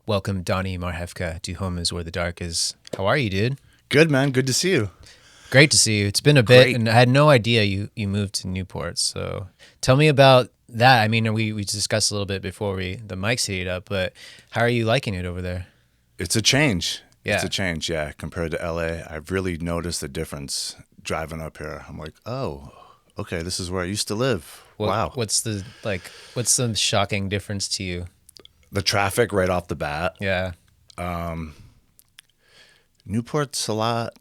welcome Donnie Marhefka to Home is Where the Dark Is. How are you, dude? Good, man. Good to see you. Great to see you. It's been a bit, Great. and I had no idea you moved to Newport. So tell me about that. I mean, we discussed a little bit before the mics heated up, but how are you liking it over there? It's a change. Yeah. It's a change, yeah. Compared to LA, I've really noticed the difference driving up here. I'm like, oh, okay, this is where I used to live. Wow. What's the shocking difference to you? The traffic right off the bat. Yeah. Newport's a lot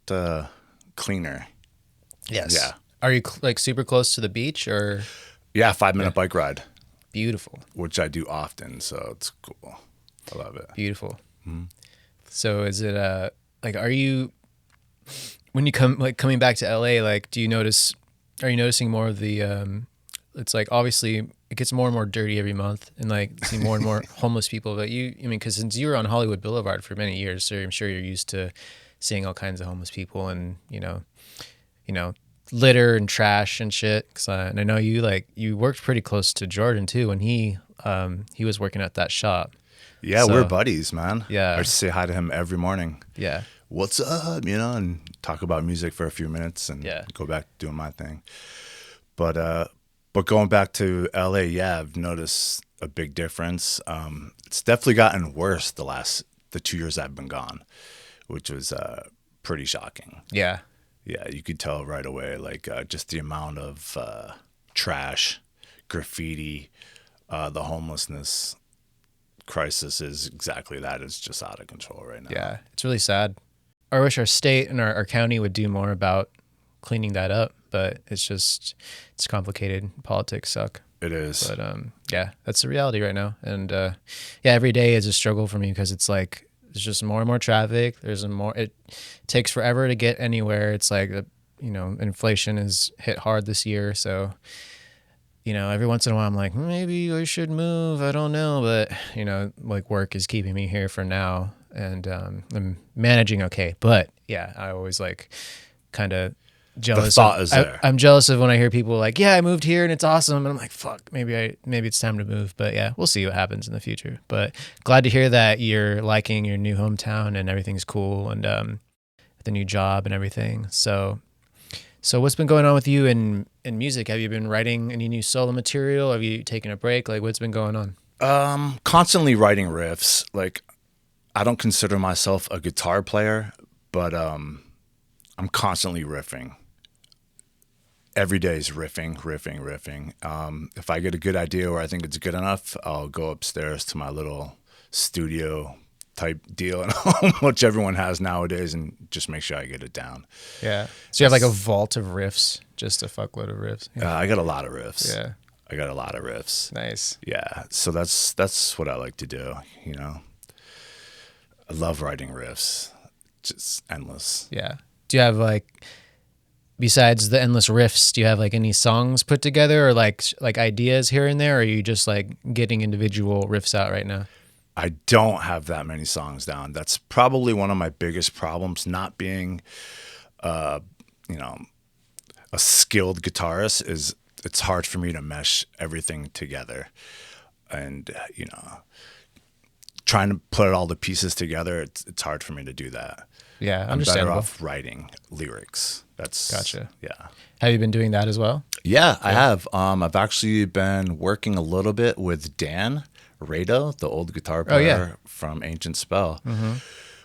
cleaner. Yes. Yeah. Are you like super close to the beach or? Yeah, 5-minute bike ride, Beautiful. which I do often, so it's cool. I love it. Beautiful. Mhm. So is it like, are you, when you coming back to LA, like are you noticing more of the it's like obviously it gets more and more dirty every month and like see more and more homeless people, but because since you were on Hollywood Boulevard for many years, so I'm sure you're used to seeing all kinds of homeless people and you know litter and trash and shit. And I know you worked pretty close to Jordan too when he was working at that shop. Yeah, So- we're buddies, man. Yeah. I just say hi to him every morning. Yeah. What's up, and talk about music for a few minutes and Yeah. go back to doing my thing. But going back to LA, yeah, I've noticed a big difference. It's definitely gotten worse the 2 years I've been gone, which was pretty shocking. Yeah. Yeah, you could tell right away, like just the amount of trash, graffiti, the homelessness crisis is exactly that. It's just out of control right now. Yeah, it's really sad. I wish our state and our county would do more about cleaning that up, but it's complicated. Politics suck. It is. But yeah, that's the reality right now. And yeah, every day is a struggle for me because it's like there's just more and more traffic. It takes forever to get anywhere. It's like inflation is hit hard this year, so every once in a while I'm like, maybe I should move. I don't know, but like work is keeping me here for now, and I'm managing okay. But yeah, I always like kind of jealous. The thought is there. I'm jealous of when I hear people like, yeah, I moved here and it's awesome, and I'm like, fuck, maybe it's time to move. But yeah, we'll see what happens in the future. But glad to hear that you're liking your new hometown and everything's cool, and the new job and everything. So what's been going on with you in music? Have you been writing any new solo material? Have you taken a break? Like, what's been going on? Constantly writing riffs. Like, I don't consider myself a guitar player, but I'm constantly riffing. Every day is riffing. If I get a good idea or I think it's good enough, I'll go upstairs to my little studio type deal at home, which everyone has nowadays, and just make sure I get it down. Yeah. So you have like a vault of riffs, just a fuckload of riffs. Yeah. I got a lot of riffs. Yeah. I got a lot of riffs. Nice. Yeah. So that's what I like to do. I love writing riffs. Just endless. Yeah. Do you have like, besides the endless riffs, do you have like any songs put together or like ideas here and there? Or are you just like getting individual riffs out right now? I don't have that many songs down. That's probably one of my biggest problems, not being, a skilled guitarist. Is it's hard for me to mesh everything together, and trying to put all the pieces together. It's hard for me to do that. Yeah, I'm better understandable. off writing lyrics. That's Gotcha. Yeah. Have you been doing that as well? Yeah, I have. I've actually been working a little bit with Dan Rado, the old guitar player from Ancient Spell. Mm-hmm.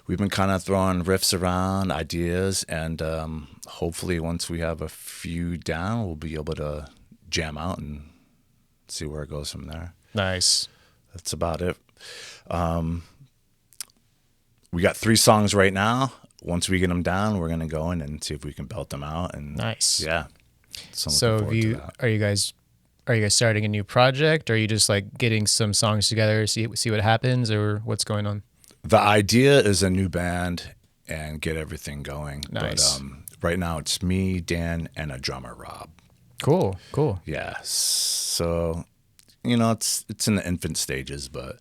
We've been kind of throwing riffs around, ideas, and hopefully once we have a few down, we'll be able to jam out and see where it goes from there. Nice. That's about it. We got 3 songs right now. Once we get them down, we're going to go in and see if we can belt them out. And Nice. Yeah. So I'm So looking forward to that. are you guys starting a new project? Or are you just like getting some songs together, see what happens, or what's going on? The idea is a new band and get everything going. Nice. But right now it's me, Dan, and a drummer, Rob. Cool. Yeah. So, it's in the infant stages, but,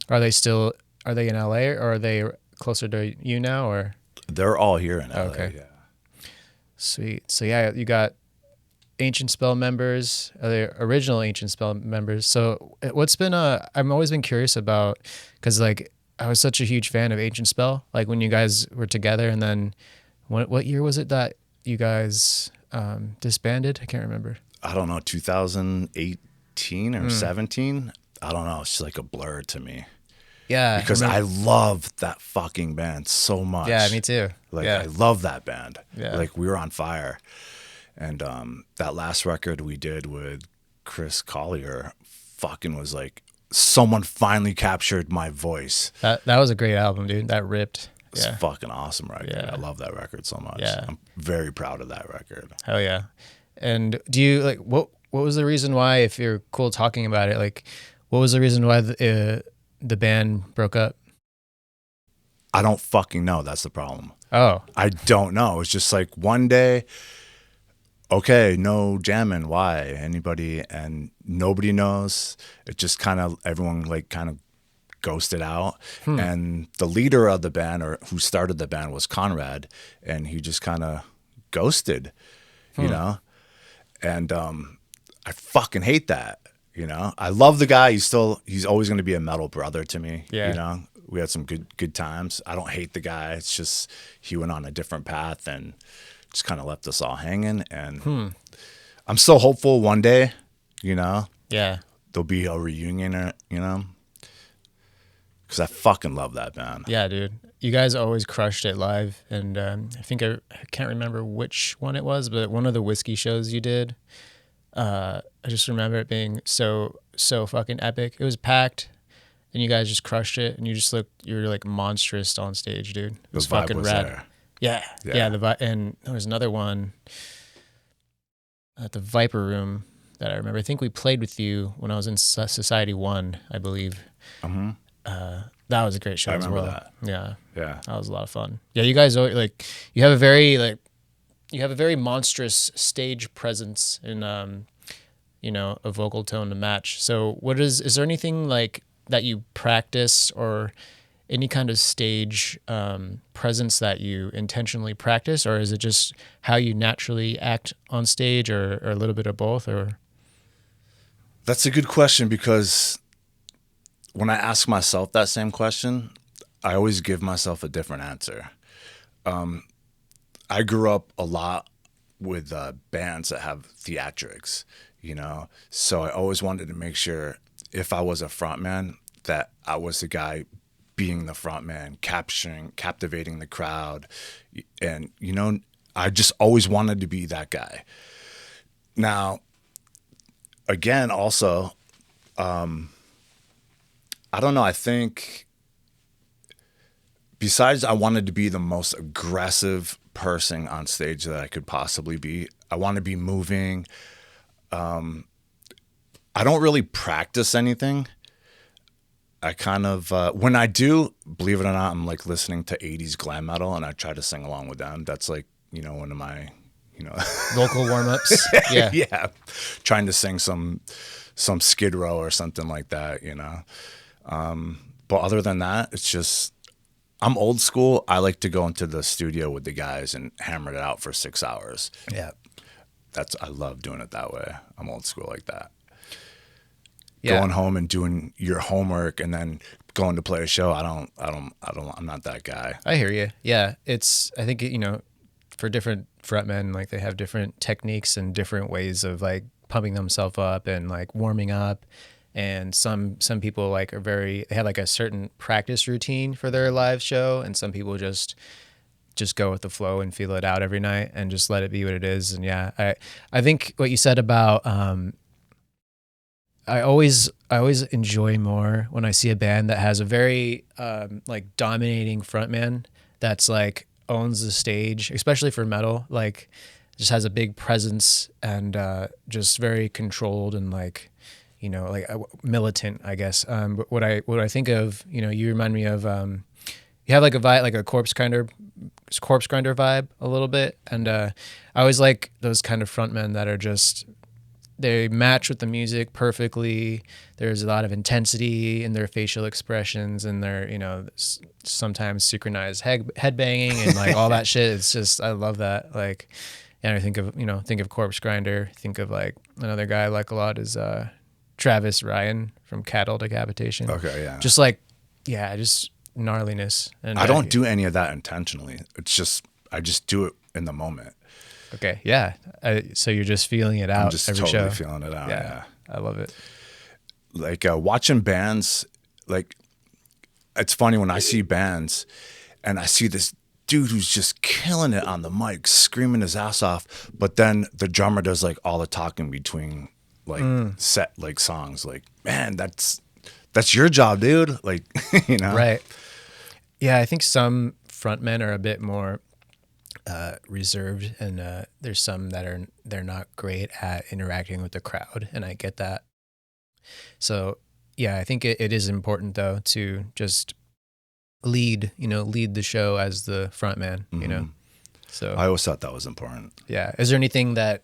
Are they in LA or are they closer to you now or? they're all here in LA. Okay. Yeah. Sweet. So yeah, you got Ancient Spell members, the original Ancient Spell members. So what's been I've always been curious about, because like I was such a huge fan of Ancient Spell, like when you guys were together, and then what year was it that you guys disbanded? I can't remember. I don't know, 2018 or 17. I don't know. It's just like a blur to me. Yeah, because I love that fucking band so much. Yeah, me too. Like yeah. I love that band. Yeah. Like we were on fire. And that last record we did with Chris Collier fucking was like, someone finally captured my voice. That was a great album, dude. That ripped. It's a fucking awesome record. Yeah. I love that record so much. Yeah. I'm very proud of that record. Hell yeah. And do you like what was the reason why, if you're cool talking about it, like what was the reason why the band broke up? I don't fucking know. That's the problem. Oh. I don't know. It's just like one day, okay, no jamming. Why? Anybody? And nobody knows. It just kind of, everyone like kind of ghosted out. And the leader of the band, or who started the band, was Conrad, and he just kind of ghosted, you know? And I fucking hate that, you know? I love the guy. He's always going to be a metal brother to me, you know? We had some good times. I don't hate the guy. It's just he went on a different path and just kind of left us all hanging. And I'm so hopeful one day, you know? Yeah. There'll be a reunion, or, you know? Because I fucking love that band. Yeah, dude. You guys always crushed it live. And I think I can't remember which one it was, but one of the whiskey shows you did, I just remember it being so fucking epic. It was packed, and you guys just crushed it, and you were like monstrous on stage, dude. It was fucking rad. There. Yeah. And there was another one at the Viper Room that I remember. I think we played with you when I was in Society 1, I believe. That was a great show as well. That. Yeah. Yeah. That was a lot of fun. Yeah, you guys always, like, you have a very monstrous stage presence in you know, a vocal tone to match. So is there anything like that you practice, or any kind of stage presence that you intentionally practice, or is it just how you naturally act on stage, or a little bit of both? Or That's a good question, because when I ask myself that same question, I always give myself a different answer. I grew up a lot with bands that have theatrics, you know? So I always wanted to make sure, if I was a frontman, that I was the guy being the frontman, captivating the crowd. And, you know, I just always wanted to be that guy. Now, again, also, I don't know. I think besides, I wanted to be the most aggressive person on stage that I could possibly be. I want to be moving. I don't really practice anything. I kind of, when I do, believe it or not, I'm like listening to 80s glam metal, and I try to sing along with them. That's like, you know, one of my, you know, vocal warm-ups. Yeah. Yeah. Trying to sing some Skid Row or something like that, you know. But other than that, it's just, I'm old school. I like to go into the studio with the guys and hammer it out for 6 hours. Yeah. I love doing it that way. I'm old school like that. Yeah. Going home and doing your homework and then going to play a show. I'm not that guy. I hear you. Yeah. I think, you know, for different frontmen, like they have different techniques and different ways of like pumping themselves up and like warming up. And some people like they have like a certain practice routine for their live show, and some people just go with the flow and feel it out every night and just let it be what it is. And yeah, I think what you said about I always enjoy more when I see a band that has a very like dominating frontman that's like owns the stage, especially for metal, like just has a big presence and just very controlled and like, you know, like militant, I guess. But what I think of, you know, you remind me of, you have like a vibe, like a corpse grinder vibe a little bit. And I always like those kind of frontmen that are just, they match with the music perfectly. There's a lot of intensity in their facial expressions and their, you know, sometimes synchronized head banging and like all that shit. It's just, I love that. Like, And I think of Corpse Grinder. Think of like another guy I like a lot is Travis Ryan from Cattle Decapitation. Okay, yeah. Just like, yeah, just gnarliness. And I don't do any of that intentionally. It's just I just do it in the moment. Okay, yeah. So you're just feeling it out I'm just every totally show. feeling it out. Yeah. I love it. Like watching bands, like it's funny when I see bands and I see this dude who's just killing it on the mic, screaming his ass off, but then the drummer does like all the talking between like set like songs. Like, man, that's your job, dude. Like, you know, Right. Yeah, I think some frontmen are a bit more reserved, and there's some that they're not great at interacting with the crowd, and I get that. So yeah, I think it is important though to just lead the show as the frontman, you know. So I always thought that was important. yeah, is there anything that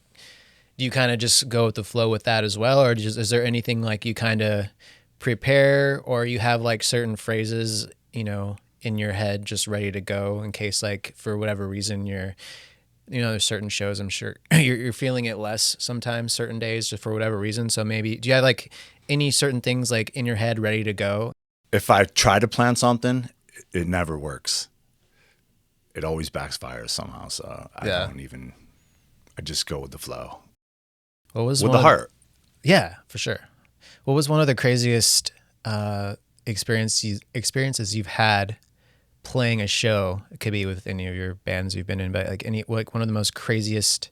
do you kind of just go with the flow with that as well, or is there anything like you kind of prepare, or you have like certain phrases, in your head just ready to go in case, like, for whatever reason there's certain shows I'm sure you're feeling it less sometimes certain days just for whatever reason. So maybe do you have like any certain things like in your head ready to go? If I try to plan something, it never works. It always backfires somehow. So I just go with the flow. What was with the heart? Yeah, for sure. What was one of the craziest experiences you've had playing a show? It could be with any of your bands you've been in, but like one of the most craziest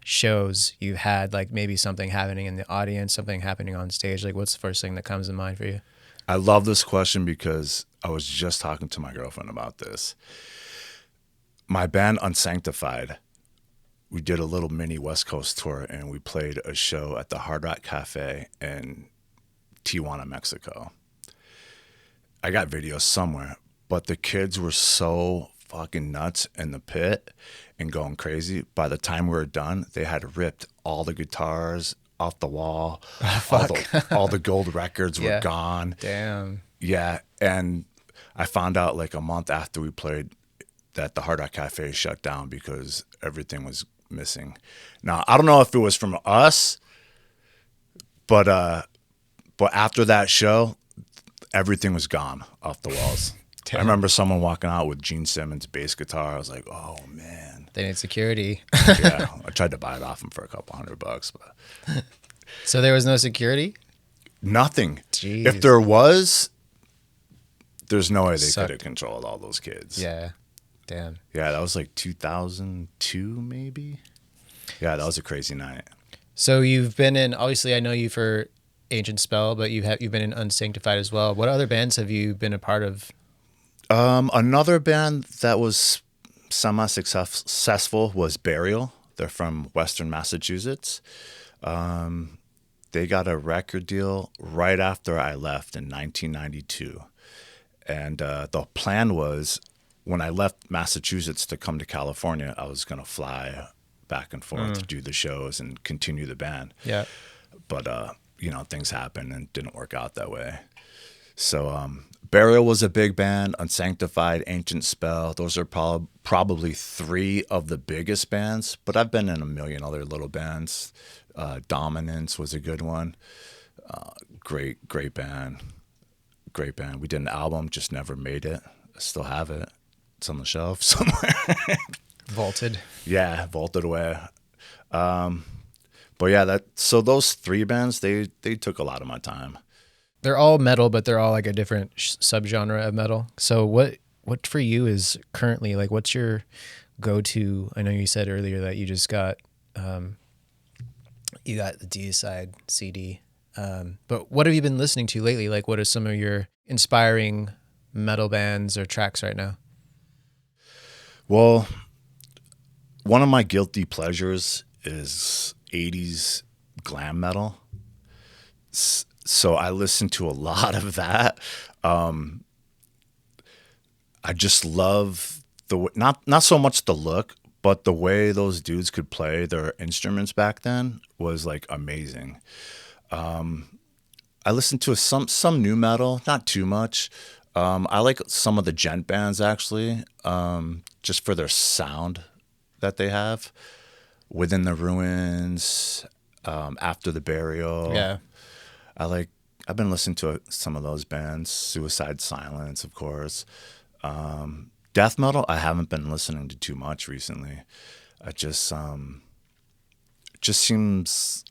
shows you had, like maybe something happening in the audience, something happening on stage. Like, what's the first thing that comes to mind for you? I love this question because I was just talking to my girlfriend about this. My band Unsanctified, we did a little mini West Coast tour, and we played a show at the Hard Rock Cafe in Tijuana, Mexico. I got videos somewhere, but the kids were so fucking nuts in the pit and going crazy. By the time we were done, they had ripped all the guitars off the wall. All the gold records were gone. Damn. Yeah, and I found out like a month after we played that the Hard Rock Cafe shut down because everything was missing. Now, I don't know if it was from us, but after that show, everything was gone off the walls. I remember someone walking out with Gene Simmons' bass guitar. I was like, oh, man. They need security. Yeah, I tried to buy it off him for a couple $100, but So there was no security? Nothing. Jeez. If there was, there's no way they could have controlled all those kids. Yeah. Damn. Yeah, that was like 2002 maybe. Yeah, that was a crazy night. So you've been in, obviously I know you for Ancient Spell, but you've been in Unsanctified as well. What other bands have you been a part of? Another band that was semi-successful was Burial. They're from Western Massachusetts. They got a record deal right after I left in 1992. And the plan was, when I left Massachusetts to come to California, I was going to fly back and forth to do the shows and continue the band. Yeah. But, things happened and didn't work out that way. So Burial was a big band, Unsanctified, Ancient Spell. Those are probably three of the biggest bands, but I've been in a million other little bands. Dominance was a good one. Great band. Great band. We did an album, just never made it. I still have it. It's on the shelf somewhere. Vaulted. Yeah, vaulted away. But yeah, so those three bands, they took a lot of my time. They're all metal, but they're all like a different subgenre of metal. So what for you is currently, like, what's your go-to? I know you said earlier that you just got the Deicide CD. But what have you been listening to lately? Like, what are some of your inspiring metal bands or tracks right now? Well, one of my guilty pleasures is 80s glam metal. So I listen to a lot of that. I just love not so much the look, but the way those dudes could play their instruments back then was like amazing. I listened to some new metal, not too much. I like some of the gent bands actually, just for their sound that they have. Within the Ruins, After the Burial. Yeah. I've been listening to some of those bands. Suicide Silence, of course. Death metal, I haven't been listening to too much recently. I just it just seems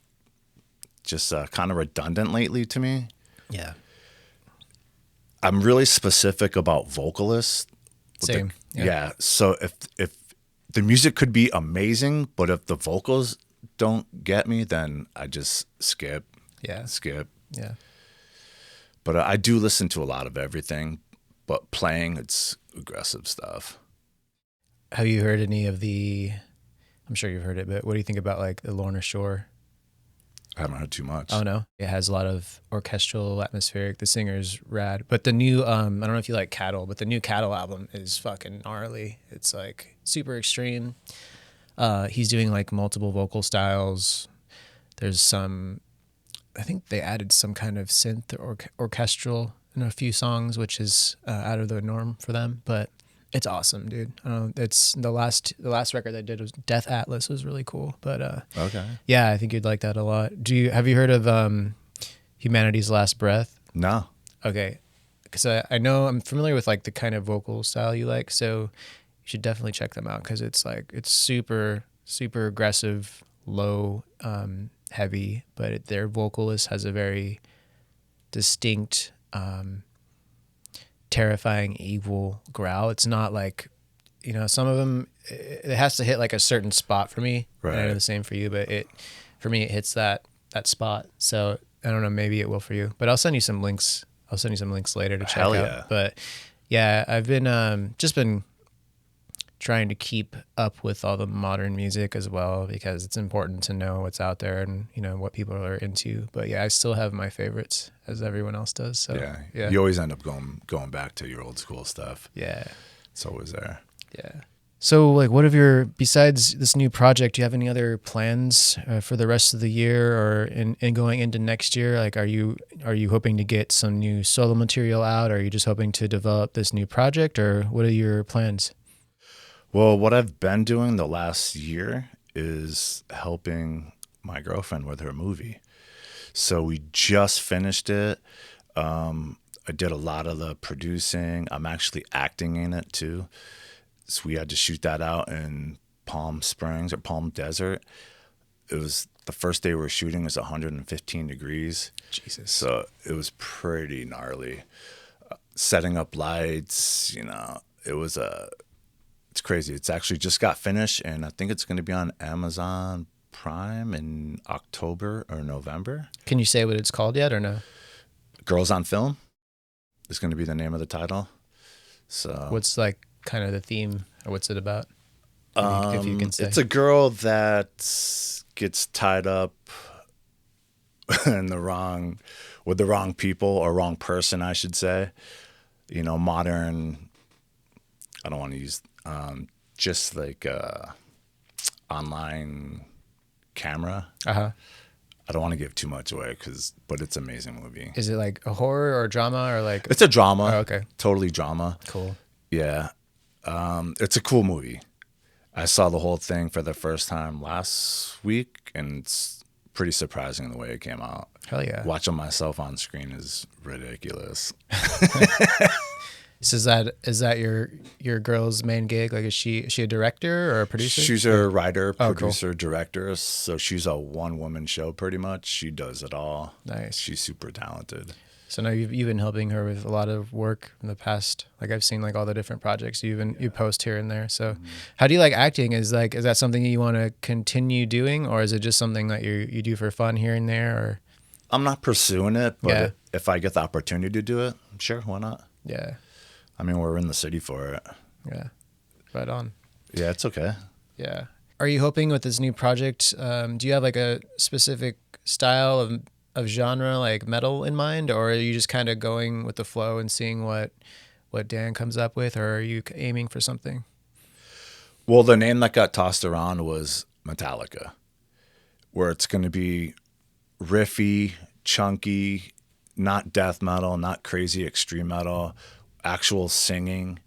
just kind of redundant lately to me. Yeah. I'm really specific about vocalists. Same. Yeah. So if the music could be amazing, but if the vocals don't get me, then I just skip. Yeah. Yeah. But I do listen to a lot of everything. But playing, it's aggressive stuff. Have you heard any of the? I'm sure you've heard it, but what do you think about like the Lorna Shore? I haven't heard too much. Oh no, it has a lot of orchestral, atmospheric. The singer's rad, but the new I don't know if you like Cattle, but the new Cattle album is fucking gnarly. It's like super extreme. He's doing like multiple vocal styles. There's some, I think they added some kind of synth or orchestral in a few songs, which is out of the norm for them, but it's awesome, dude. It's the last record they did was Death Atlas was really cool, but Okay. yeah, I think you'd like that a lot. Have you heard of Humanity's Last Breath? No. Okay, because I know I'm familiar with like the kind of vocal style you like, so you should definitely check them out because it's super super aggressive, low, heavy, but their vocalist has a very distinct, terrifying, evil growl. It's not like, some of them, it has to hit like a certain spot for me. Right. I know the same for you, but for me, it hits that spot. So I don't know, maybe it will for you, but I'll send you some links. I'll send you some links later to check Hell out. yeah. But yeah, I've been, just been trying to keep up with all the modern music as well, because it's important to know what's out there and what people are into. But yeah, I still have my favorites as everyone else does. So Yeah. You always end up going back to your old school stuff. Yeah. It's always there. Yeah. So like, besides this new project, do you have any other plans for the rest of the year or in going into next year? Like, are you hoping to get some new solo material out? Or are you just hoping to develop this new project, or what are your plans? Well, what I've been doing the last year is helping my girlfriend with her movie. So we just finished it. I did a lot of the producing. I'm actually acting in it too. So we had to shoot that out in Palm Springs or Palm Desert. It was the first day we were shooting was 115 degrees. Jesus. So it was pretty gnarly. Setting up lights, it's crazy. It's actually just got finished, and I think it's going to be on Amazon Prime in October or November. Can you say what it's called yet or no? Girls on Film is going to be the name of the title. So what's like kind of the theme, or what's it about? If you can say. It's a girl that gets tied up with the wrong people, or wrong person, I should say. Modern. I don't want to use just like online camera. Uh-huh. I don't want to give too much away but it's an amazing movie. Is it like a horror or drama or like? It's a drama. Oh, okay. Totally drama. Cool. Yeah. It's a cool movie. I saw the whole thing for the first time last week, and it's pretty surprising the way it came out. Hell yeah. Watching myself on screen is ridiculous. So is that your girl's main gig? Like, is she a director or a producer? She's a writer, producer, cool. director. So she's a one-woman show pretty much. She does it all. Nice. She's super talented. So now you've been helping her with a lot of work in the past. Like, I've seen like all the different projects you post here and there. So how do you like acting? Is that something you want to continue doing, or is it just something that you do for fun here and there? Or I'm not pursuing it, but Yeah. if I get the opportunity to do it, sure, why not? yeah. I mean, we're in the city for it. Yeah. Right on. Yeah, it's okay. Yeah. Are you hoping with this new project, do you have like a specific style of genre, like metal in mind, or are you just kind of going with the flow and seeing what Dan comes up with, or are you aiming for something? Well, the name that got tossed around was Metallica, where it's going to be riffy, chunky, not death metal, not crazy extreme metal, actual singing.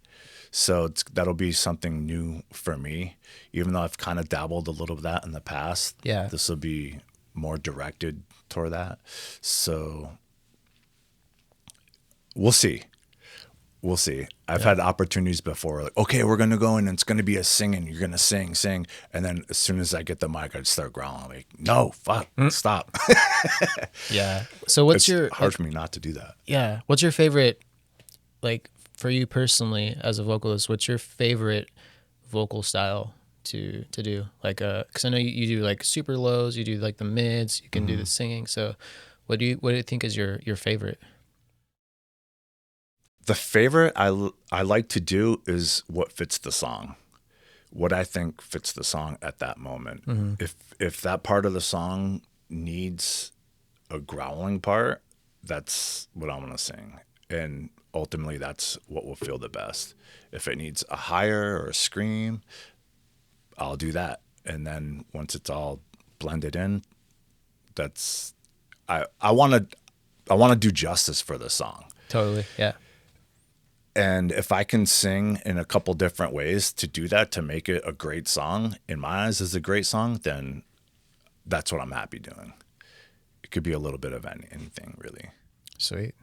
So that'll be something new for me, even though I've kind of dabbled a little bit of that in the past. Yeah. This will be more directed toward that. So we'll see. We'll see. I've had opportunities before, like, okay, we're going to go in and it's going to be a singing. You're going to sing. And then as soon as I get the mic, I'd start growling. Like, no, fuck, stop. Yeah. So what's It's hard for me not to do that. Yeah. What's your favorite, like for you personally as a vocalist, what's your favorite vocal style to do? Like, cause I know you do like super lows, you do like the mids, you can do the singing. So what do you think is your favorite? The favorite I like to do is what fits the song, what I think fits the song at that moment. If that part of the song needs a growling part, that's what I'm gonna sing, and ultimately that's what will feel the best. If it needs a higher or a scream, I'll do that, and then once it's all blended in, that's I want to do justice for the song. Totally. Yeah. And if I can sing in a couple different ways to do that, to make it a great song, in my eyes is a great song, then that's what I'm happy doing. It could be a little bit of anything, really. Sweet.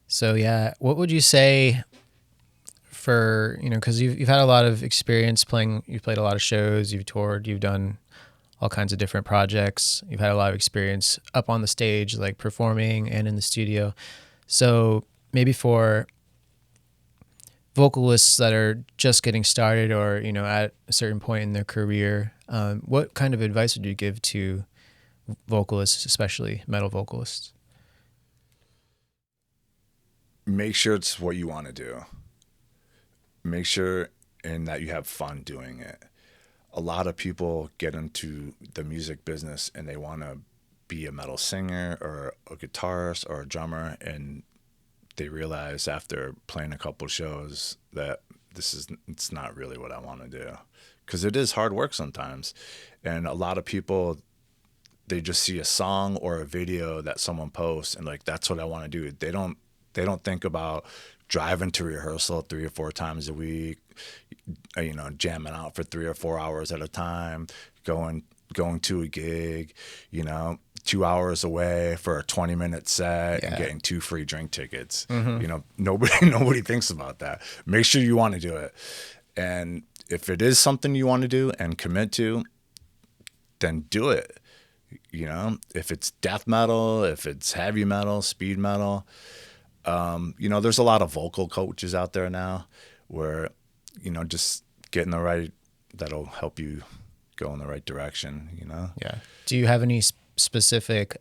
So yeah, what would you say for, because you've had a lot of experience playing, you've played a lot of shows, you've toured, you've done all kinds of different projects, you've had a lot of experience up on the stage, like performing and in the studio. So maybe for vocalists that are just getting started or, at a certain point in their career, what kind of advice would you give to vocalists, especially metal vocalists? Make sure it's what you want to do. Make sure and that you have fun doing it. A lot of people get into the music business and they want to be a metal singer or a guitarist or a drummer, and they realize after playing a couple shows that it's not really what I want to do, because it is hard work sometimes. And a lot of people, they just see a song or a video that someone posts and like, that's what I want to do. They don't think about driving to rehearsal 3 or 4 times a week, jamming out for 3 or 4 hours at a time, going to a gig, 2 hours away for a 20-minute set and getting 2 free drink tickets. Nobody thinks about that. Make sure you want to do it. And if it is something you want to do and commit to, then do it. If it's death metal, if it's heavy metal, speed metal, there's a lot of vocal coaches out there now where, just getting that'll help you go in the right direction, Yeah. Do you have any specific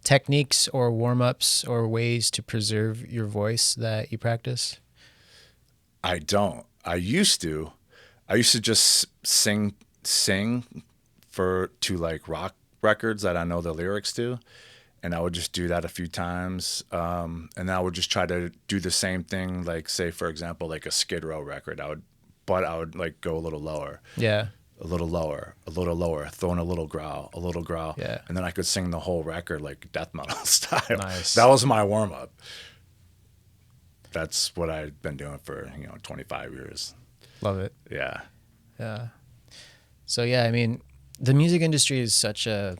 techniques or warm-ups or ways to preserve your voice that you practice? I don't. I used to just sing to like rock records that I know the lyrics to, and I would just do that a few times, and then I would just try to do the same thing, like say for example like a Skid Row record. I would like go a little lower. Yeah. A little lower, throw in a little growl, Yeah. and then I could sing the whole record like death metal style. Nice. That was my warm up. That's what I've been doing for 25 years. Love it. Yeah. Yeah. So yeah, I mean, the music industry is such a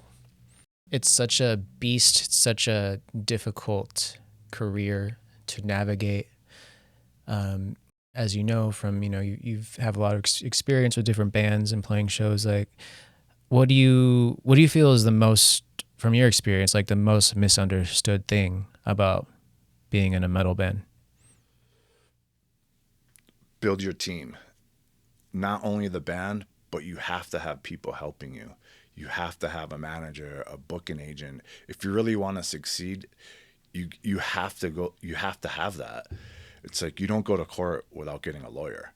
beast, it's such a difficult career to navigate. As you know from, you have a lot of experience with different bands and playing shows. Like, what do you feel is the most, from your experience, like the most misunderstood thing about being in a metal band? Build your team. Not only the band, but you have to have people helping you. You have to have a manager, a booking agent. If you really want to succeed, you have to have that. It's like you don't go to court without getting a lawyer.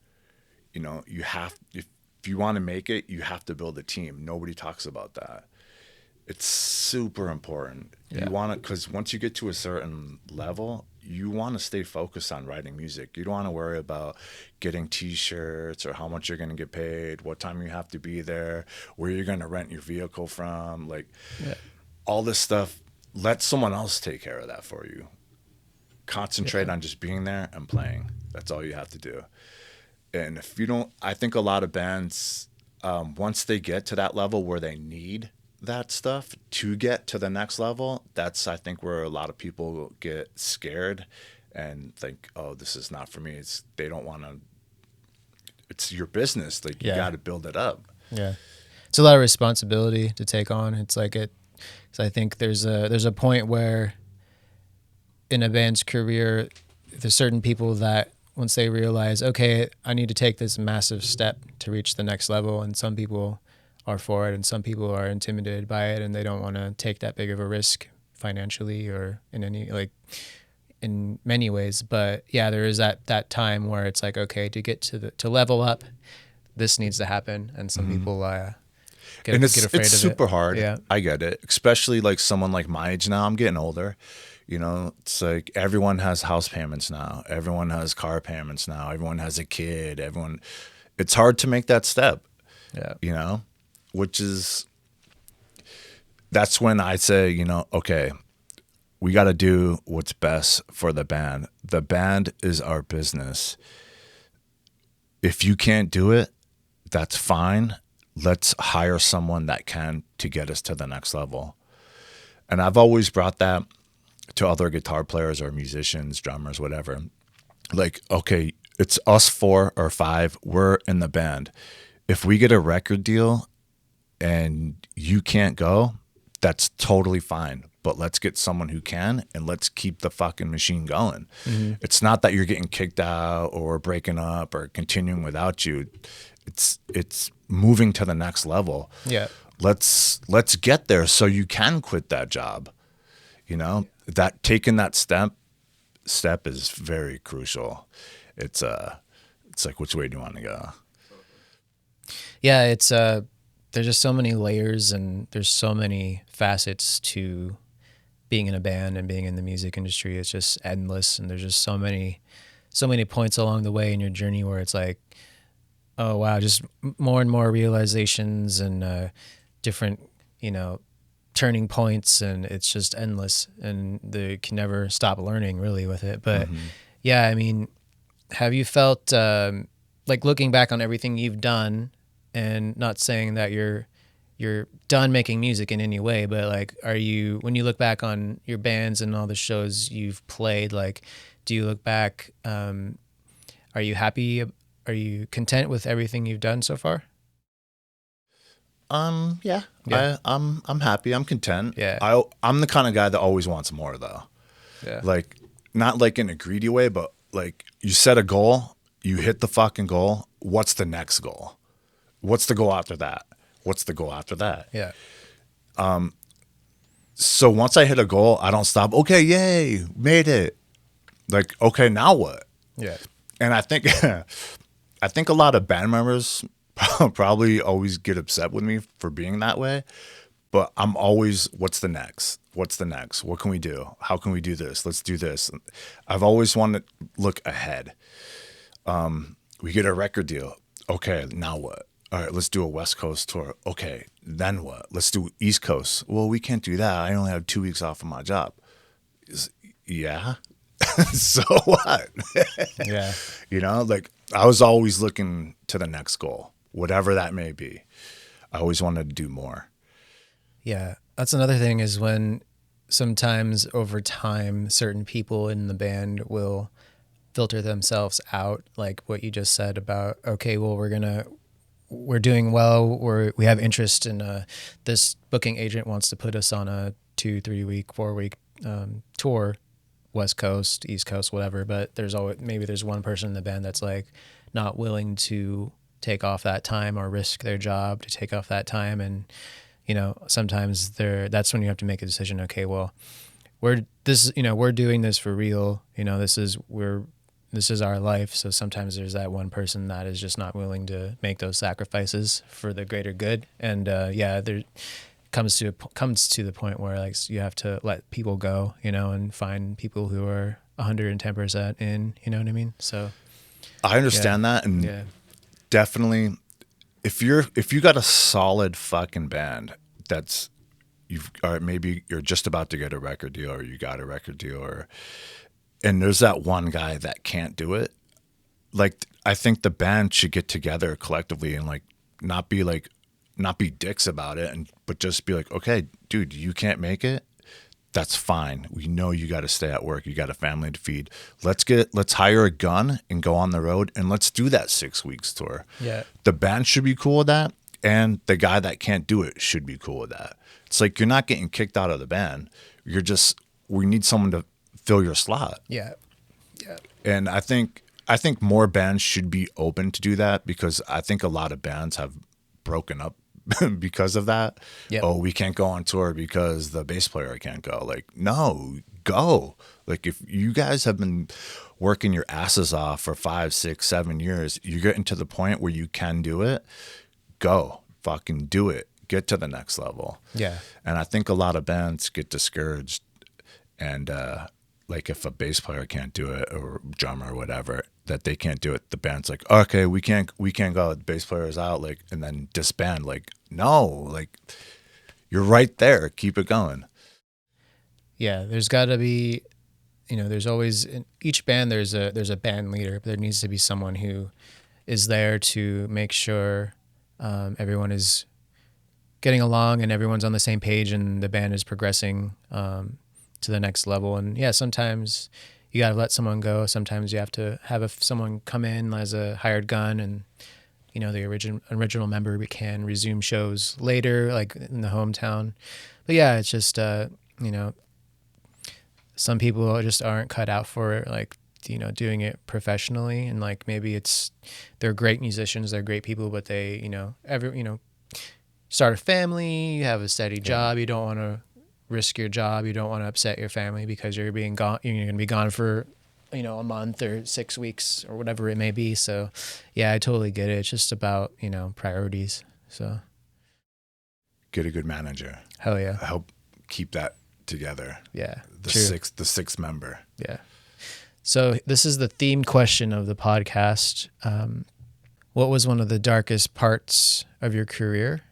If you want to make it, you have to build a team. Nobody talks about that. It's super important. Yeah. You want to, because once you get to a certain level, you want to stay focused on writing music. You don't want to worry about getting T-shirts or how much you're going to get paid, what time you have to be there, where you're going to rent your vehicle from. Like all this stuff, let someone else take care of that for you. Concentrate on just being there and playing. That's all you have to do. And if you don't, I think a lot of bands, once they get to that level where they need that stuff to get to the next level, that's, I think, where a lot of people get scared and think, oh, this is not for me. They don't want to, it's your business. Like, you got to build it up. Yeah. It's a lot of responsibility to take on. It's like so I think there's a point where in a band's career, there's certain people that once they realize, okay, I need to take this massive step to reach the next level, and some people are for it and some people are intimidated by it and they don't want to take that big of a risk financially or in many ways. But yeah, there is that time where it's like, okay, to get to level up, this needs to happen, and some people get afraid of it. It's super hard. Yeah, I get it. Especially like someone like my age now. I'm getting older. You know, it's like everyone has house payments now. Everyone has car payments now. Everyone has a kid. It's hard to make that step. Yeah. You know, that's when I say, you know, okay, we got to do what's best for the band. The band is our business. If you can't do it, that's fine. Let's hire someone that can to get us to the next level. And I've always brought that to other guitar players or musicians, drummers, whatever. Like, okay, it's us 4 or 5. We're in the band. If we get a record deal and you can't go, that's totally fine. But let's get someone who can, and let's keep the fucking machine going. Mm-hmm. It's not that you're getting kicked out or breaking up or continuing without you. It's moving to the next level. Yeah. Let's get there so you can quit that job. You know, that taking that step is very crucial. It's like, which way do you want to go? Yeah, it's there's just so many layers and there's so many facets to being in a band and being in the music industry. It's just endless, and there's just so many points along the way in your journey where it's like, oh wow, just more and more realizations and different, you know, turning points, and it's just endless, and they can never stop learning really with it. But yeah, I mean, have you felt like, looking back on everything you've done, and not saying that you're done making music in any way, but like, when you look back on your bands and all the shows you've played, like, do you look back, are you happy? Are you content with everything you've done so far? Yeah. I'm happy. I'm content. Yeah. I'm the kind of guy that always wants more though. Yeah. Like, not like in a greedy way, but like, you set a goal, you hit the fucking goal. What's the next goal? What's the goal after that? What's the goal after that? Yeah. So once I hit a goal, I don't stop. Okay, yay, made it. Like, okay, now what? Yeah. And I think a lot of band members probably always get upset with me for being that way. But I'm always, what's the next? What's the next? What can we do? How can we do this? Let's do this. I've always wanted to look ahead. We get a record deal. Okay, now what? All right, let's do a West Coast tour. Okay, then what? Let's do East Coast. Well, we can't do that. I only have 2 weeks off of my job. Yeah. So what? Yeah. You know, like, I was always looking to the next goal, whatever that may be. I always wanted to do more. Yeah. That's another thing, is when sometimes over time, certain people in the band will filter themselves out, like what you just said about, okay, well, we're doing well, we have interest in this booking agent wants to put us on a 2-3 week 4 week tour, West Coast, East Coast, whatever, but there's one person in the band that's like not willing to take off that time or risk their job to take off that time. And you know, sometimes that's when you have to make a decision. Okay, well, we're doing this for real, you know, this is our life. So sometimes there's that one person that is just not willing to make those sacrifices for the greater good. And there comes to the point where, like, you have to let people go, you know, and find people who are 110% in, you know what I mean? So I understand that. And definitely, if you got a solid fucking band or maybe you're just about to get a record deal, or you got a record deal, and there's that one guy that can't do it, like I think the band should get together collectively and not be dicks about it, but just be like, okay, dude, you can't make it. That's fine. We know you got to stay at work. You got a family to feed. Let's hire a gun and go on the road and let's do that 6 weeks tour. Yeah. The band should be cool with that. And the guy that can't do it should be cool with that. It's like, you're not getting kicked out of the band. We need someone to fill your slot. Yeah. Yeah. And I think more bands should be open to do that, because I think a lot of bands have broken up because of that. Yep. Oh, we can't go on tour because the bass player can't go. Like, no, go. Like, if you guys have been working your asses off for 5, 6, 7 years, you're getting to the point where you can do it, go. Fucking do it. Get to the next level. Yeah. And I think a lot of bands get discouraged, and like if a bass player can't do it, or drummer or whatever, that they can't do it, the band's like, okay, we can't go, the bass player is out, like, and then disband. Like, no, like, you're right there, keep it going. Yeah, there's got to be, there's always, in each band there's a band leader, but there needs to be someone who is there to make sure everyone is getting along and everyone's on the same page and the band is progressing to the next level. And yeah, sometimes you got to let someone go. Sometimes you have to have someone come in as a hired gun, and the original member can resume shows later, like in the hometown. But yeah, it's just some people just aren't cut out for it, like doing it professionally, and like maybe they're great musicians, they're great people, but they start a family, you have a steady job, you don't want to risk your job, you don't want to upset your family because you're going to be gone for a month or 6 weeks or whatever it may be. So yeah, I totally get it. It's just about priorities. So get a good manager. Hell yeah. Help keep that together. Yeah. The sixth member. Yeah. So this is the themed question of the podcast. What was one of the darkest parts of your career,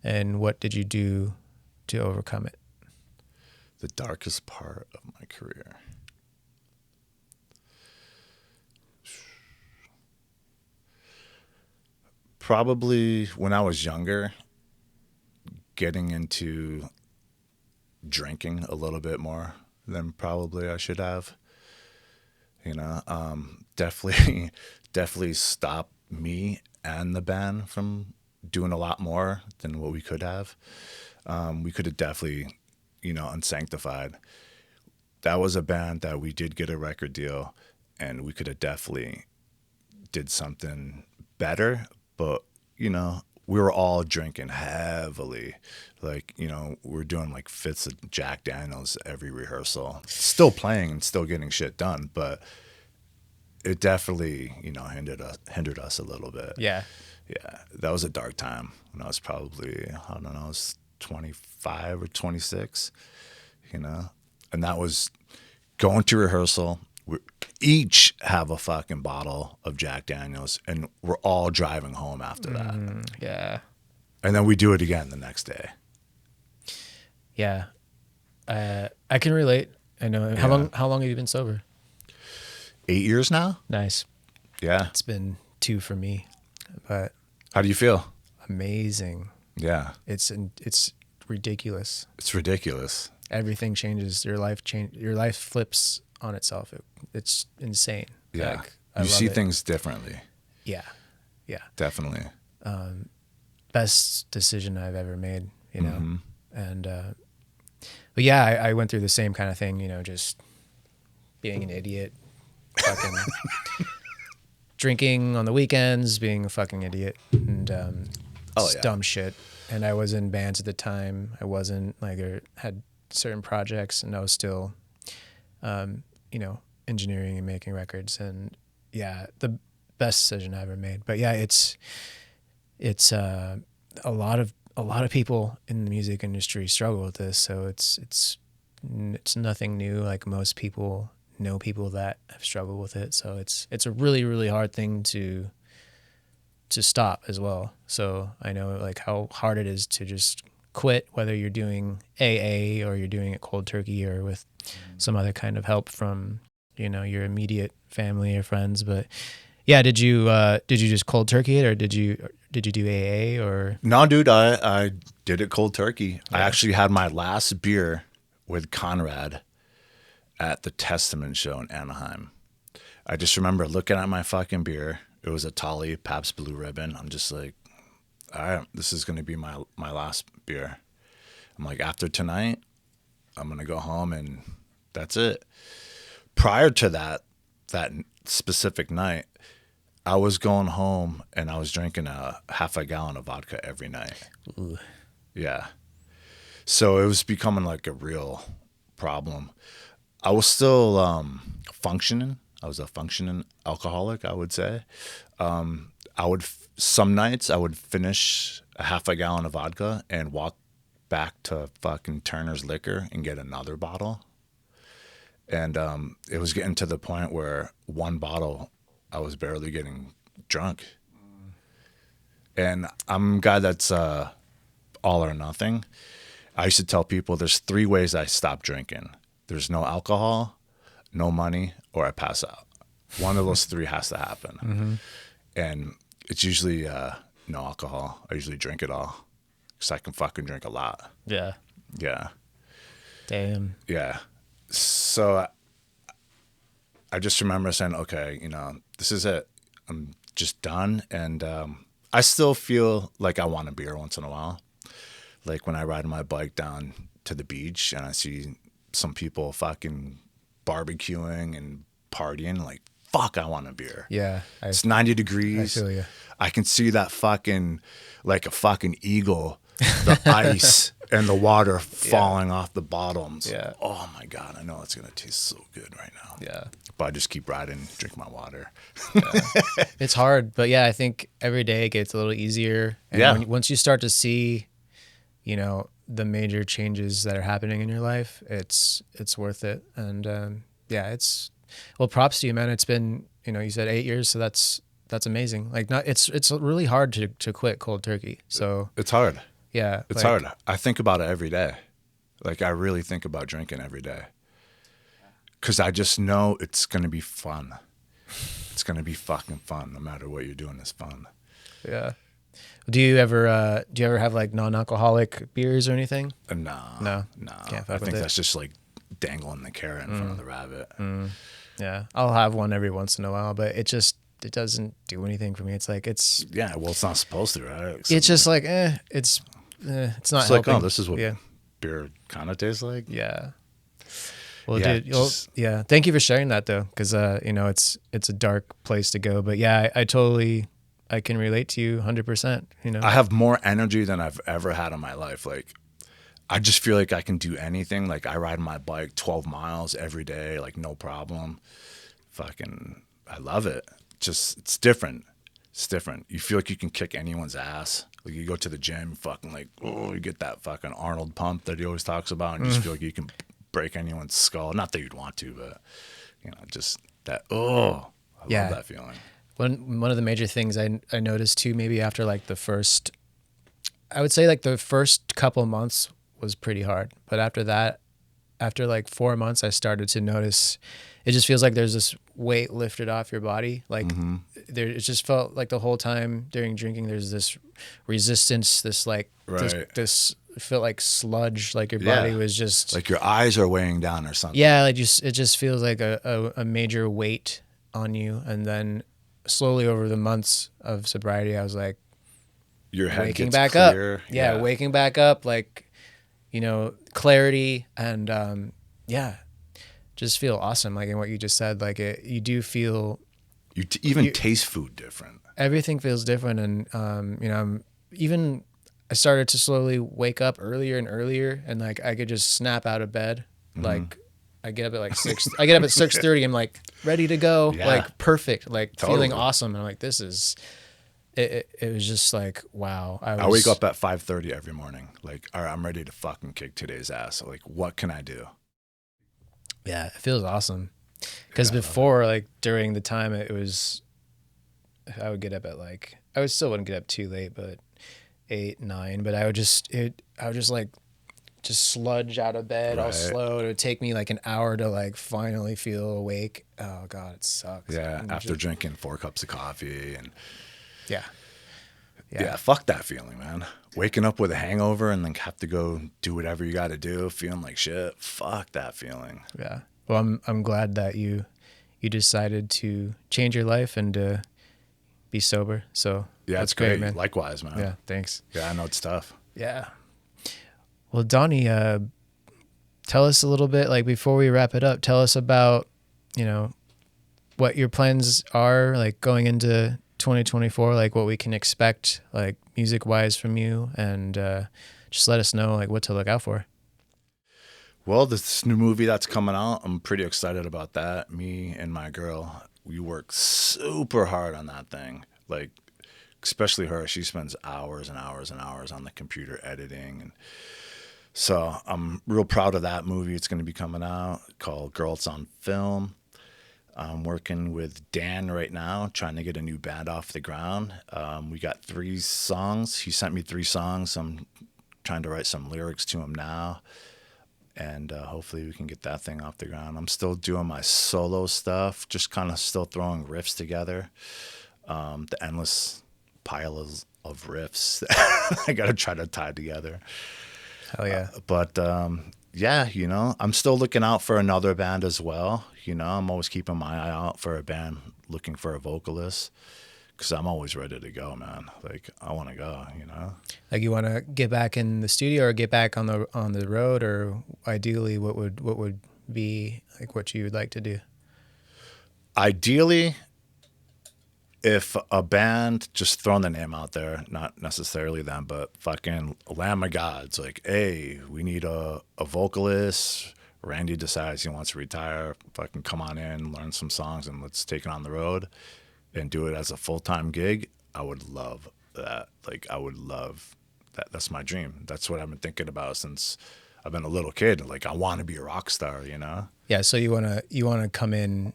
and what did you do to overcome it? The darkest part of my career. Probably when I was younger, getting into drinking a little bit more than probably I should have. Definitely stopped me and the band from doing a lot more than what we could have. We could have definitely, Unsanctified. That was a band that we did get a record deal, and we could have definitely did something better, but, we were all drinking heavily. Like, we're doing like fifths of Jack Daniels every rehearsal, still playing and still getting shit done, but it definitely, hindered us a little bit. Yeah. Yeah. That was a dark time when I was probably, I don't know, I was 25 or 26, and that was going to rehearsal. We each have a fucking bottle of Jack Daniels, and we're all driving home after that. Yeah. And then we do it again the next day. Yeah. I can relate. I know. Yeah. How long have you been sober? 8 years now? Nice. Yeah. It's been 2 for me, but How do you feel? amazing. Yeah. It's ridiculous. It's ridiculous. Everything changes. Your life flips on itself. It's insane. Yeah. Like, I You love see it. things differently. Yeah. Yeah. Definitely. Best decision I've ever made, Mm-hmm. And, but yeah, I went through the same kind of thing, just being an idiot, fucking drinking on the weekends, being a fucking idiot, and, just dumb shit. And I was in bands at the time. I wasn't I had certain projects, and I was still, engineering and making records. And yeah, the best decision I ever made. But yeah, it's a lot of people in the music industry struggle with this. So it's nothing new. Like, most people know people that have struggled with it. So it's a really, really hard thing to stop as well. So I know like how hard it is to just quit, whether you're doing AA or you're doing it cold turkey or with some other kind of help from your immediate family or friends. But yeah, did you just cold turkey it, or did you do AA or? No, dude, I did it cold turkey. Yeah. I actually had my last beer with Conrad at the Testament show in Anaheim. I just remember looking at my fucking beer. It was a Tolly Pabst Blue Ribbon. I'm just like, all right, this is going to be my last beer. I'm like, after tonight, I'm going to go home and that's it. Prior to that specific night, I was going home and I was drinking a half a gallon of vodka every night. Ooh. Yeah. So it was becoming like a real problem. I was still functioning. I was a functioning alcoholic, I would say. Some nights I would finish a half a gallon of vodka and walk back to fucking Turner's Liquor and get another bottle. And it was getting to the point where one bottle, I was barely getting drunk. And I'm a guy that's all or nothing. I used to tell people there's 3 ways I stop drinking. There's no alcohol, no money, or I pass out. One of those 3 has to happen. Mm-hmm. And it's usually no alcohol. I usually drink it all because I can fucking drink a lot. Yeah. Yeah. Damn. Yeah. So I just remember saying, okay, this is it. I'm just done. And I still feel like I want a beer once in a while. Like when I ride my bike down to the beach and I see some people fucking barbecuing and partying, like, fuck, I want a beer. Yeah. It's 90 degrees. I feel you. I can see that fucking, like a fucking eagle, the ice and the water falling off the bottoms. Yeah. Oh my God, I know it's going to taste so good right now. Yeah. But I just keep riding, drink my water. Yeah. It's hard, but yeah, I think every day it gets a little easier. And once you start to see, the major changes that are happening in your life, it's worth it. And well, props to you, man. It's been, you said 8 years, so that's amazing. Like, it's really hard to quit cold turkey. So it's hard. Yeah. It's hard. I think about it every day. Like, I really think about drinking every day. Because I just know it's going to be fun. It's going to be fucking fun. No matter what you're doing, it's fun. Yeah. Do you ever have like non-alcoholic beers or anything? No. Can't fuck I with think it. That's just like dangling the carrot in front of the rabbit. Yeah. I'll have one every once in a while, but it doesn't do anything for me. It's like, it's not supposed to, right? It's just like, it's not it's helping. like, oh, this is what beer kind of tastes like. Yeah. Well, dude, thank you for sharing that though. Cause, it's a dark place to go, but yeah, I can relate to you 100%, I have more energy than I've ever had in my life. Like, I just feel like I can do anything. Like, I ride my bike 12 miles every day, like, no problem. Fucking, I love it. Just, it's different. It's different. You feel like you can kick anyone's ass. Like, you go to the gym, fucking like, oh, you get that fucking Arnold pump that he always talks about, and you just feel like you can break anyone's skull. Not that you'd want to, but, just that, I love that feeling. One of the major things I noticed too, maybe after like I would say like the first couple months was pretty hard. But after that, after like 4 months, I started to notice it just feels like there's this weight lifted off your body. Like it just felt like the whole time during drinking, there's this resistance, this like, this felt like sludge, like your body was just like your eyes are weighing down or something. Yeah. Like it just feels like a major weight on you. And then slowly over the months of sobriety, I was like, your head waking gets back clear. up. Yeah, waking back up, like, clarity and just feel awesome. Like in what you just said, like you do feel you even taste food different. Everything feels different, and I started to slowly wake up earlier and earlier, and like I could just snap out of bed, like. I get up at like 6. I get up at 6:30. I'm like ready to go, like perfect, like feeling awesome. And I'm like, this is. It was just like wow. I wake up at 5:30 every morning. Like, all right, I'm ready to fucking kick today's ass. So, like, what can I do? Yeah, it feels awesome. Because before, like during the time, it was. I would get up at like still wouldn't get up too late, but 8, 9. But I would just like just sludge out of bed all Right. slow. It would take me like an hour to like finally feel awake. Oh God, it sucks. Yeah, And after drinking 4 cups of coffee and yeah. yeah, fuck that feeling, man. Waking up with a hangover and then have to go do whatever you got to do, feeling like shit. Fuck that feeling. Yeah. Well, I'm glad that you decided to change your life and be sober. So Yeah, that's it's great, man. Likewise, man. Yeah, thanks. Yeah, I know it's tough. Yeah. Well, Donnie, tell us a little bit, like before we wrap it up, tell us about, you know, what your plans are, like going into 2024, like what we can expect, like music wise from you, and just let us know like what to look out for. Well, this new movie that's coming out, I'm pretty excited about that. Me and my girl, we work super hard on that thing. Like, especially her, she spends hours and hours and hours on the computer editing. And so I'm real proud of that movie. It's going to be coming out called Girls on Film. I'm working with Dan right now, trying to get a new band off the ground. We got 3 songs. He sent me 3 songs. I'm trying to write some lyrics to him now. And hopefully we can get that thing off the ground. I'm still doing my solo stuff, just kind of still throwing riffs together. The endless pile of riffs I got to try to tie together. Hell yeah. But yeah, you know, I'm still looking out for another band as well. You know, I'm always keeping my eye out for a band looking for a vocalist because I'm always ready to go, man. Like, I want to go, you know? Like you want to get back in the studio or get back on the road, or ideally what would be like what you would like to do? Ideally, if a band, just throwing the name out there, not necessarily them, but fucking Lamb of God's like, hey, we need a vocalist. Randy decides he wants to retire. Fucking come on in, learn some songs, and let's take it on the road and do it as a full-time gig. I would love that. Like, I would love that. That's my dream. That's what I've been thinking about since I've been a little kid. Like, I want to be a rock star, you know? Yeah. So you want to come in,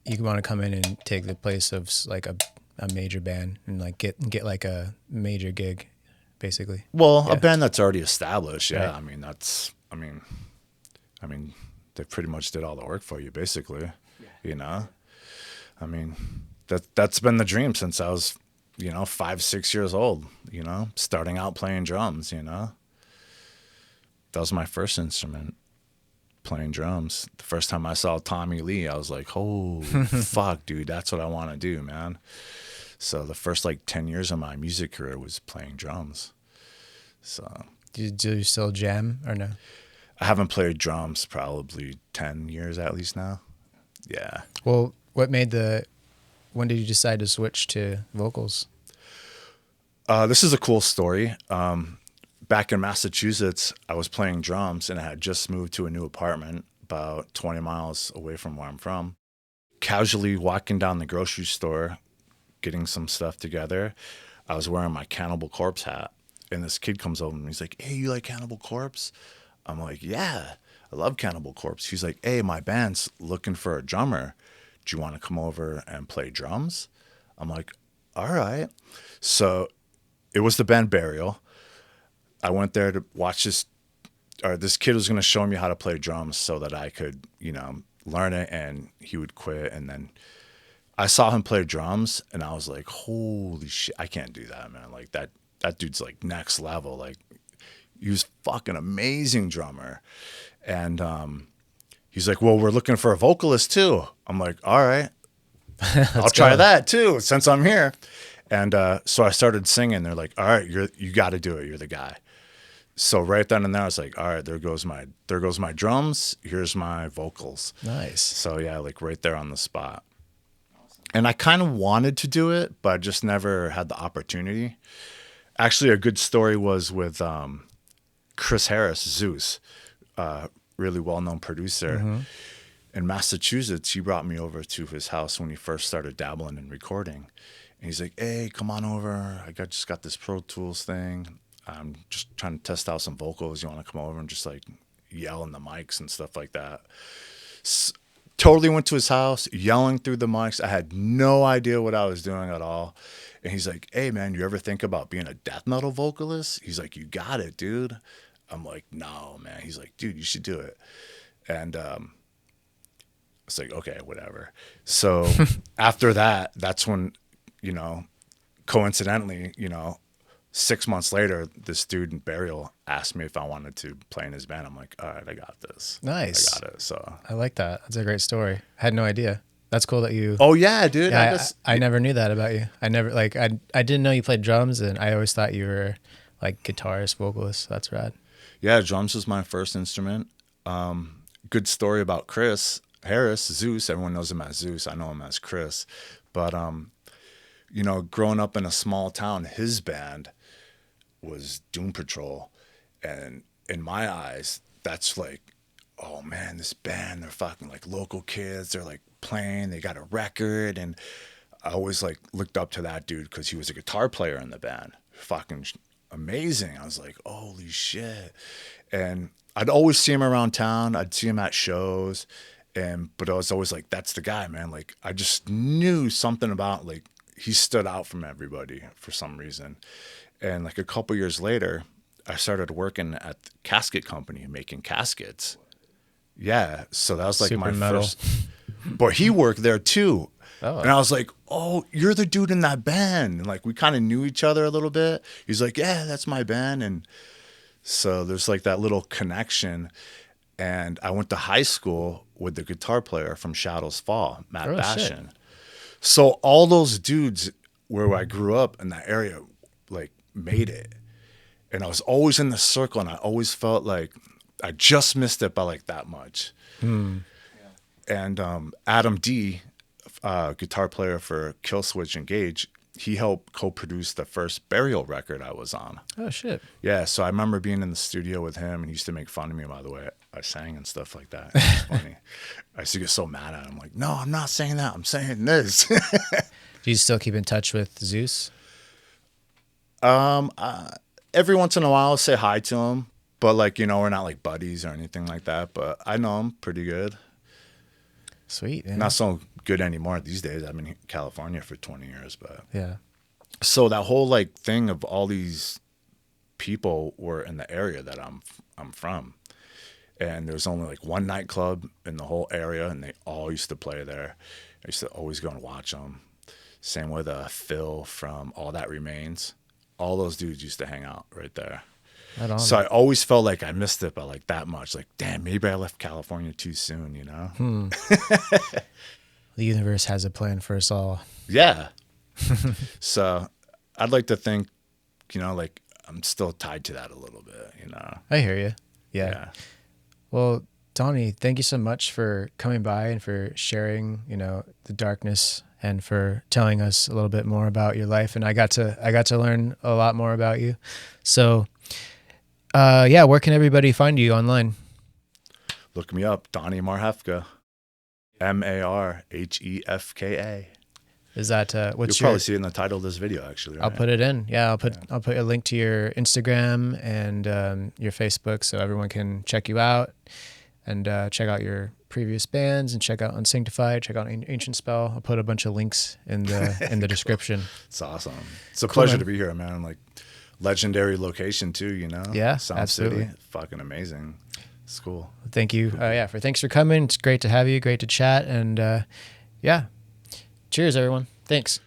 and take the place of like a major band and like get like a major gig, basically. Well, Yeah. a band that's already established. Yeah. Right. I mean, they pretty much did all the work for you, basically. You know, I mean, that's been the dream since I was, 5, 6 years old. You know, starting out playing drums. You know, that was my first instrument, playing drums. The first time I saw Tommy Lee, I was like, "Holy fuck, dude, that's what I want to do, man." So the first 10 years of my music career was playing drums. So Do you still jam or no? I haven't played drums probably 10 years at least now. Yeah. Well, when did you decide to switch to vocals? This is a cool story. Back in Massachusetts, I was playing drums and I had just moved to a new apartment about 20 miles away from where I'm from. Casually walking down the grocery store, getting some stuff together, I was wearing my Cannibal Corpse hat. And this kid comes over and he's like, "Hey, you like Cannibal Corpse?" I'm like, "Yeah, I love Cannibal Corpse." He's like, "Hey, my band's looking for a drummer. Do you want to come over and play drums?" I'm like, "All right." So it was the band Burial. I went there to watch this kid was going to show me how to play drums so that I could, learn it, and he would quit. And then I saw him play drums and I was like, holy shit, I can't do that, man. Like that dude's like next level. Like, he was fucking amazing drummer. And he's like, "Well, we're looking for a vocalist too." I'm like, "All right, I'll try that too since I'm here." And so I started singing. They're like, "All right, you got to do it. You're the guy." So right then and there, I was like, "All right, there goes my drums. Here's my vocals." Nice. So yeah, like right there on the spot. And I kind of wanted to do it, but I just never had the opportunity. Actually, a good story was with Chris Harris, Zeus, really well-known producer. Mm-hmm. In Massachusetts, he brought me over to his house when he first started dabbling in recording. And he's like, "Hey, come on over. I just got this Pro Tools thing. I'm just trying to test out some vocals. You want to come over and just yell in the mics and stuff like that?" Totally went to his house, yelling through the mics. I had no idea what I was doing at all. And he's like, "Hey, man, you ever think about being a death metal vocalist?" He's like, "You got it, dude." I'm like, no, man. He's like, dude, you should do it. And it's like, okay, whatever. So after that, that's when, you know, coincidentally, you know, 6 months later, this dude in Burial asked me if I wanted to play in his band. I'm like, all right, I got this. Nice. I got it. So I like that. That's a great story. I had no idea. That's cool that you. oh yeah, dude. Yeah, I never knew that about you. I never like I didn't know you played drums, and I always thought you were like guitarist, vocalist. That's rad. Yeah, drums was my first instrument. Good story about Chris Harris, Zeus. Everyone knows him as Zeus. I know him as Chris. But you know, growing up in a small town, his band was Doom Patrol, and in my eyes, that's like, oh man, this band, they're fucking like local kids. They're like playing, they got a record, and I always like looked up to that dude because he was a guitar player in the band. Fucking amazing. I was like, holy shit. And I'd always see him around town. I'd see him at shows, but I was always like, that's the guy, man. Like I just knew something about, like, he stood out from everybody for some reason. And like a couple years later, I started working at the casket company making caskets. Yeah, so that was like Super my metal. first. But he worked there too. Oh. And I was like, oh, you're the dude in that band. And like we kind of knew each other a little bit. He's like, yeah, that's my band. And so there's like that little connection. And I went to high school with the guitar player from Shadows Fall, Matt Oh, Bashan. shit. So all those dudes where I grew up in that area, like, made it. And I was always in the circle, and I always felt like I just missed it by like that much. And Adam D, guitar player for Killswitch Engage, he helped co-produce the first Burial record I was on. Oh shit. Yeah, so I remember being in the studio with him, and he used to make fun of me, by the way. I sang and stuff like that. It was funny. I used to get so mad at him, like, no, I'm not saying that. I'm saying this. Do you still keep in touch with Zeus? Every once in a while, I'll say hi to him. But, like, you know, we're not, like, buddies or anything like that. But I know him pretty good. Sweet. Yeah. Not so good anymore these days. I've been in California for 20 years. But Yeah. so that whole, like, thing of all these people were in the area that I'm from. And there was only, like, one nightclub in the whole area, and they all used to play there. I used to always go and watch them. Same with Phil from All That Remains. All those dudes used to hang out right there. Right on. So I always felt like I missed it by like that much. Like, damn, maybe I left California too soon, you know? The universe has a plan for us all. Yeah. So I'd like to think, you know, like I'm still tied to that a little bit, you know? I hear you. Yeah. Yeah. Well, Donnie, thank you so much for coming by and for sharing, you know, the darkness and for telling us a little bit more about your life. And I got to learn a lot more about you. So, yeah, where can everybody find you online? Look me up, Donnie Marhefka. Marhefka. Is that what's You'll your? probably see it in the title of this video, actually. Right? I'll put it in. Yeah, I'll put a link to your Instagram and your Facebook so everyone can check you out and check out your previous bands and check out Unsanctified, check out Ancient Spell. I'll put a bunch of links in the description. It's awesome. It's a Cool, pleasure man. to be here, man. Like, legendary location too, you know? Yeah, Sound absolutely. City, fucking amazing. It's cool. Thank you. Thanks for coming. It's great to have you. Great to chat. And yeah, cheers, everyone. Thanks.